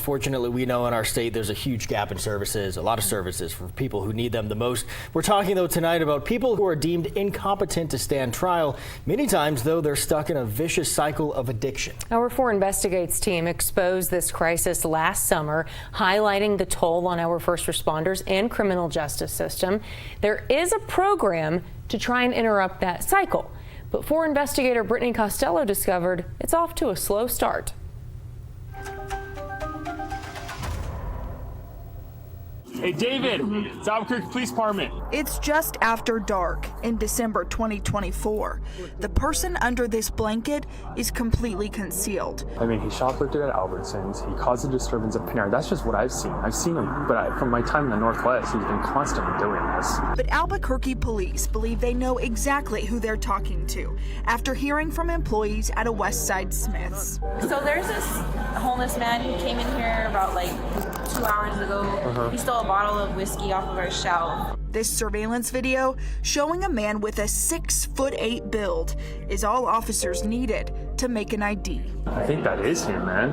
unfortunately, we know in our state there's a huge gap in services, a lot of services for people who need them the most. We're talking, though, tonight about people who are deemed incompetent to stand trial. Many times, though, they're stuck in a vicious cycle of addiction. Our 4 Investigates team exposed this crisis last summer, highlighting the toll on our first responders and criminal justice system. There is a program to try and interrupt that cycle. But 4 investigator Brittany Costello discovered it's off to a slow start. Hey, David, it's Albuquerque Police Department. It's just after dark in December 2024. The person under this blanket is completely concealed. I mean, he shoplifted at Albertsons. He caused a disturbance at Panera. That's just what I've seen. I've seen him, but from my time in the Northwest, he's been constantly doing this. But Albuquerque police believe they know exactly who they're talking to after hearing from employees at a West Side Smith's. So there's this homeless man who came in here about like 2 hours ago. He stole a bottle of whiskey off of our shelf. This surveillance video showing a man with a 6'8" build is all officers needed to make an ID. I think that is him, man.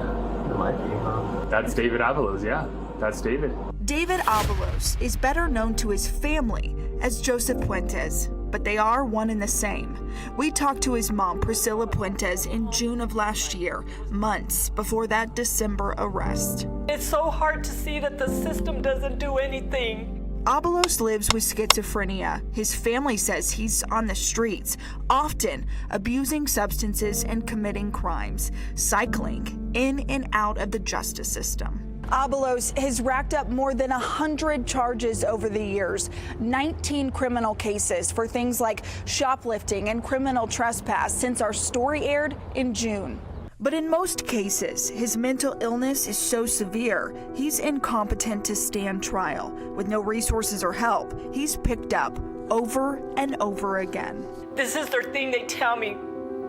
It might be. That's David Avalos, yeah. That's David. David Avalos is better known to his family as Joseph Puentes, but they are one and the same. We talked to his mom, Priscilla Puentes, in June of last year, months before that December arrest. It's so hard to see that the system doesn't do anything. Avalos lives with schizophrenia. His family says he's on the streets, often abusing substances and committing crimes, cycling in and out of the justice system. Avalos has racked up more than 100 charges over the years, 19 criminal cases for things like shoplifting and criminal trespass since our story aired in June. But in most cases, his mental illness is so severe, he's incompetent to stand trial. With no resources or help, he's picked up over and over again. This is their thing. They tell me,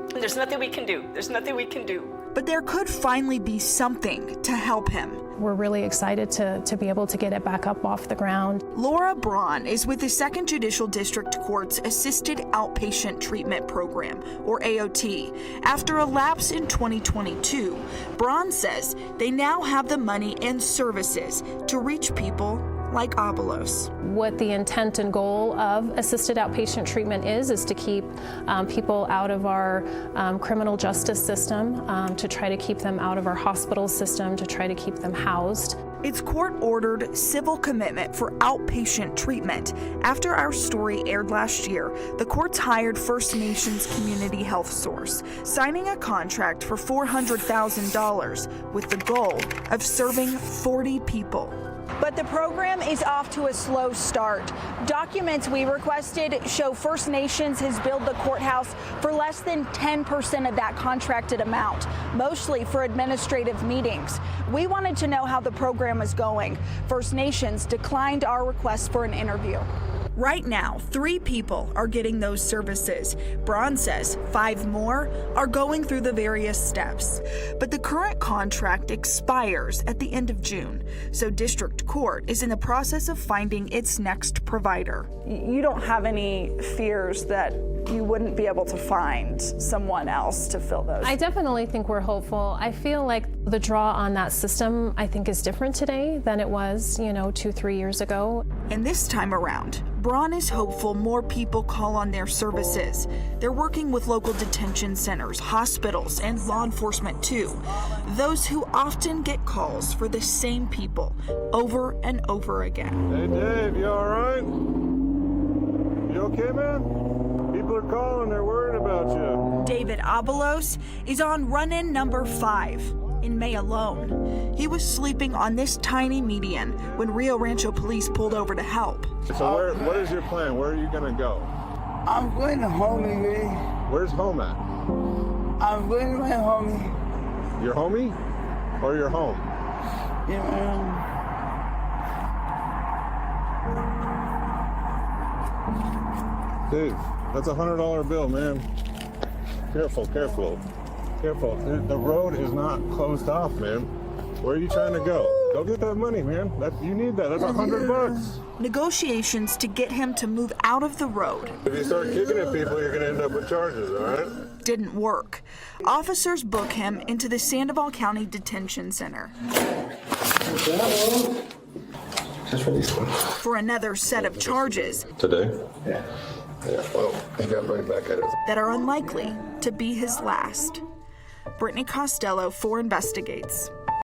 there's nothing we can do. There's nothing we can do. But there could finally be something to help him. We're really excited to be able to get it back up off the ground. Laura Braun is with the 2nd Judicial District Court's Assisted Outpatient Treatment Program, or AOT. After a lapse in 2022, Braun says they now have the money and services to reach people like Avalos. What the intent and goal of assisted outpatient treatment is to keep people out of our criminal justice system, to try to keep them out of our hospital system, to try to keep them housed. It's court-ordered civil commitment for outpatient treatment. After our story aired last year, the courts hired First Nations Community Health Source, signing a contract for $400,000 with the goal of serving 40 people. But the program is off to a slow start. Documents we requested show First Nations has billed the courthouse for less than 10% of that contracted amount, mostly for administrative meetings. We wanted to know how the program is going. First Nations declined our request for an interview. Right now, 3 people are getting those services. Braun says 5 more are going through the various steps. But the current contract expires at the end of June, so District Court is in the process of finding its next provider. You don't have any fears that you wouldn't be able to find someone else to fill those? I definitely think we're hopeful. I feel like the draw on that system, I think, is different today than it was, 2-3 years ago. And this time around, Braun is hopeful more people call on their services. They're working with local detention centers, hospitals, and law enforcement too. Those who often get calls for the same people over and over again. Hey Dave, you all right? You okay, man? People are calling, they're worried about you. David Avalos is on run-in number 5. In May alone, he was sleeping on this tiny median when Rio Rancho police pulled over to help. So what is your plan? Where are you gonna go? I'm going to homie, really. Where's home at? I'm going to my homie. Your homie? Or your home? Yeah, Dude, that's a $100 bill, man. Careful, careful. Careful. The road is not closed off, man. Where are you trying to go? Go get that money, man. You need that. That's $100. Negotiations to get him to move out of the road. If you start kicking at people, you're gonna end up with charges, all right? Didn't work. Officers book him into the Sandoval County Detention Center. Just released one. for another set of charges Today? Yeah. Yeah, well, he got right back at it. that are unlikely to be his last. Brittany Costello, 4 Investigates.